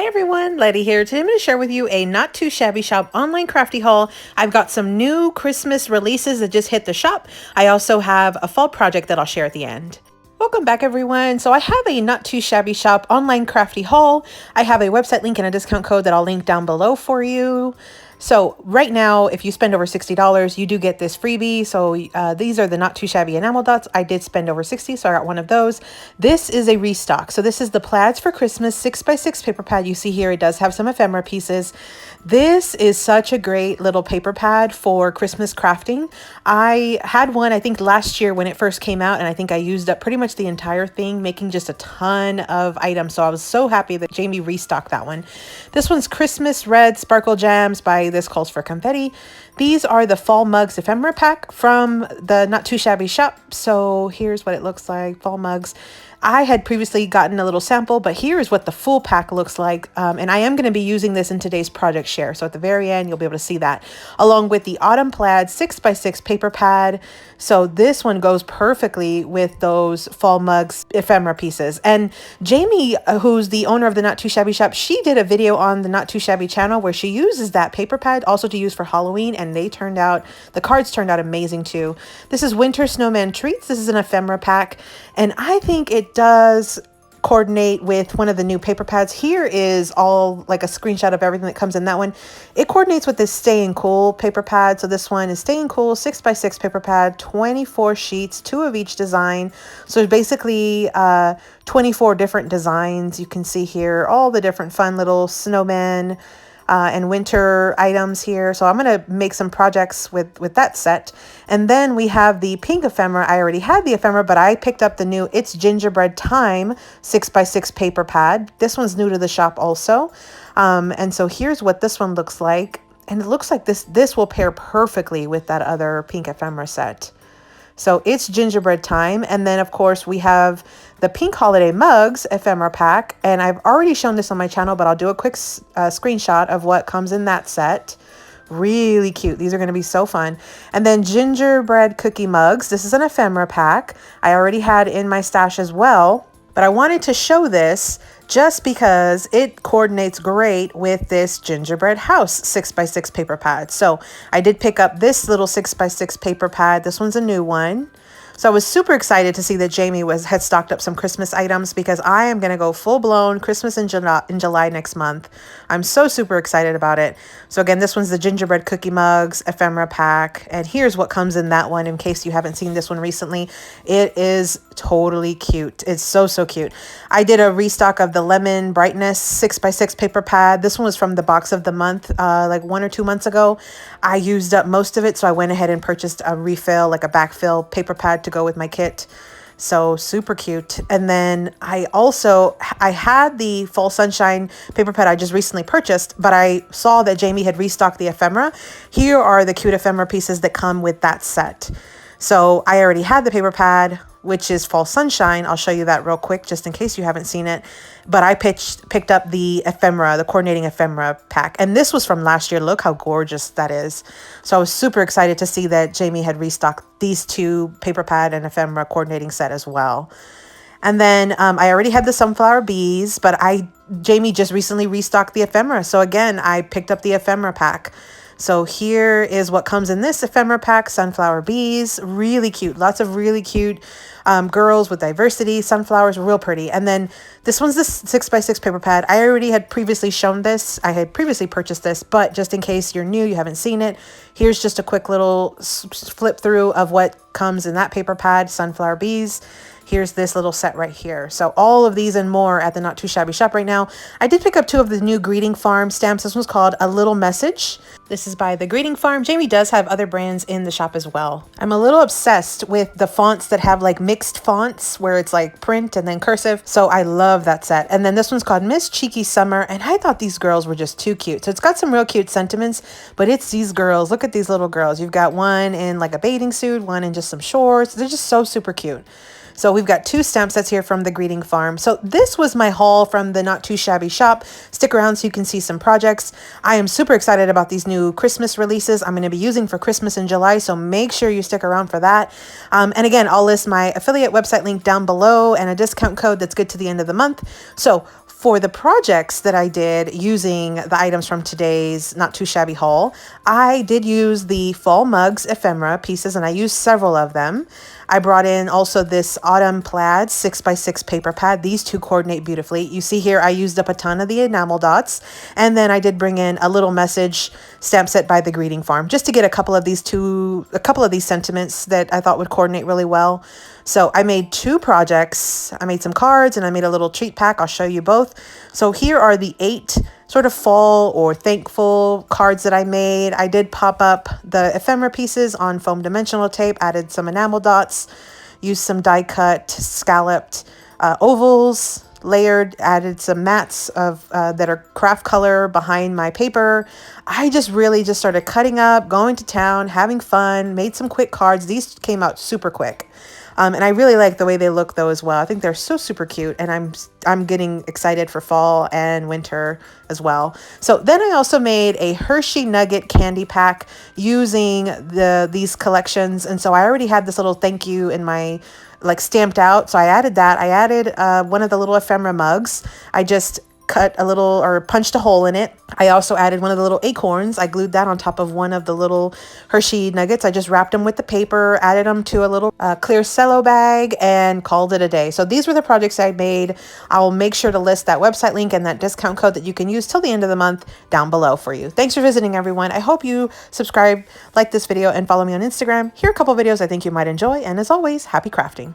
Everyone, Letty here. Today I'm going to share with you a not too shabby shop online crafty haul. I've got some new Christmas releases that just hit the shop. I also have a fall project that I'll share at the end. Welcome back, everyone. So I have a not too shabby shop online crafty haul. I have a website link and a discount code that I'll link down below for you. So right now, if you spend over $60, you do get this freebie. So these are the not too shabby enamel dots. I did spend over $60, so I got one of those. This is a restock. So this is the Plaids for Christmas 6x6 paper pad. You see here, it does have some ephemera pieces. This is such a great little paper pad for Christmas crafting. I had one, I think last year when it first came out, and I think I used up pretty much the entire thing, making just a ton of items. So I was so happy that Jamie restocked that one. This one's Christmas Red Sparkle Jams by This Calls for Confetti. These are the Fall Mugs ephemera pack from the Not Too Shabby shop. So here's what it looks like, fall mugs. I had previously gotten a little sample, but here is what the full pack looks like. And I am going to be using this in today's project share. So at the very end, you'll be able to see that along with the Autumn Plaid 6x6 paper pad. So this one goes perfectly with those fall mugs ephemera pieces. And Jamie, who's the owner of the Not Too Shabby shop, she did a video on the Not Too Shabby channel where she uses that paper pad also to use for Halloween. And the cards turned out amazing too. This is Winter Snowman Treats. This is an ephemera pack. And I think it does coordinate with one of the new paper pads. Here is all like a screenshot of everything that comes in that one. It coordinates with this Staying Cool paper pad. So this one is Staying Cool 6x6 paper pad, 24 sheets, 2 of each design. So basically 24 different designs. You can see here all the different fun little snowmen and winter items here. So I'm going to make some projects with that set. And then we have the pink ephemera. I already had the ephemera, but I picked up the new It's Gingerbread Time 6x6 paper pad. This one's new to the shop also. And so here's what this one looks like. And it looks like this will pair perfectly with that other pink ephemera set. So It's Gingerbread Time. And then, of course, we have the Pink Holiday Mugs ephemera pack. And I've already shown this on my channel, but I'll do a quick screenshot of what comes in that set. Really cute. These are going to be so fun. And then Gingerbread Cookie Mugs. This is an ephemera pack. I already had in my stash as well, but I wanted to show this just because it coordinates great with this Gingerbread House 6x6 paper pad. So I did pick up this little 6x6 paper pad. This one's a new one. So I was super excited to see that Jamie had stocked up some Christmas items because I am going to go full-blown Christmas in July next month. I'm so super excited about it. So again, this one's the Gingerbread Cookie Mugs ephemera pack. And here's what comes in that one in case you haven't seen this one recently. It is totally cute. It's so cute. I did a restock of the Lemon Brightness 6x6 paper pad. This one was from the box of the month like 1 or 2 months ago. I used up most of it, so I went ahead and purchased a refill, like a backfill paper pad to go with my kit. So super cute. And then I had the Fall Sunshine paper pad I just recently purchased, but I saw that Jamie had restocked the ephemera. Here are the cute ephemera pieces that come with that set. So I already had the paper pad, which is Fall Sunshine. I'll show you that real quick just in case you haven't seen it. But I picked up the ephemera, the coordinating ephemera pack. And this was from last year. Look how gorgeous that is. So I was super excited to see that Jamie had restocked these two paper pad and ephemera coordinating set as well. And then I already had the Sunflower Bees, but Jamie just recently restocked the ephemera. So again, I picked up the ephemera pack. So here is what comes in this ephemera pack, Sunflower Bees, really cute. Lots of really cute girls with diversity, sunflowers, real pretty. And then this one's the 6x6 paper pad. I already had previously shown this. I had previously purchased this, but just in case you're new, you haven't seen it, here's just a quick little flip through of what comes in that paper pad, Sunflower Bees. Here's this little set right here. So all of these and more at the Not Too Shabby shop right now. I did pick up 2 of the new Greeting Farm stamps. This one's called A Little Message. This is by the Greeting Farm. Jamie does have other brands in the shop as well. I'm a little obsessed with the fonts that have like mixed fonts where it's like print and then cursive. So I love that set. And then this one's called Miss Cheeky Summer. And I thought these girls were just too cute. So it's got some real cute sentiments, but it's these girls. Look at these little girls. You've got one in like a bathing suit, one in just some shorts. They're just so super cute. So we've got 2 stamp sets here from the Greeting Farm. So this was my haul from the Not Too Shabby shop. Stick around so you can see some projects. I am super excited about these new Christmas releases I'm going to be using for Christmas in July. So make sure you stick around for that. And again, I'll list my affiliate website link down below and a discount code that's good to the end of the month. So For the projects that I did using the items from today's Not Too Shabby haul, I did use the fall mugs ephemera pieces, and I used several of them. I brought in also this autumn plaid 6x6 paper pad. These two coordinate beautifully. You see here I used up a ton of the enamel dots, and then I did bring in a little message stamp set by the Greeting Farm just to get a couple of these sentiments that I thought would coordinate really well. So I made two projects. I made some cards and I made a little treat pack. I'll show you both. So here are the 8 sort of fall or thankful cards that I made. I did pop up the ephemera pieces on foam dimensional tape, added some enamel dots, used some die cut scalloped ovals, layered, added some mats of that are craft color behind my paper. I just really just started cutting up, going to town, having fun, made some quick cards. These came out super quick. And I really like the way they look though as well. I think they're so super cute, and I'm getting excited for fall and winter as well. So then I also made a Hershey Nugget candy pack using these collections, and so I already had this little thank you in my stamped out. So I added that. I added one of the little ephemera mugs. I just cut a little or punched a hole in it. I also added one of the little acorns. I glued that on top of one of the little Hershey nuggets. I just wrapped them with the paper, added them to a little clear cello bag, and called it a day. So these were the projects I made. I'll make sure to list that website link and that discount code that you can use till the end of the month down below for you. Thanks for visiting, everyone. I hope you subscribe, like this video, and follow me on Instagram. Here are a couple videos I think you might enjoy. And as always, happy crafting.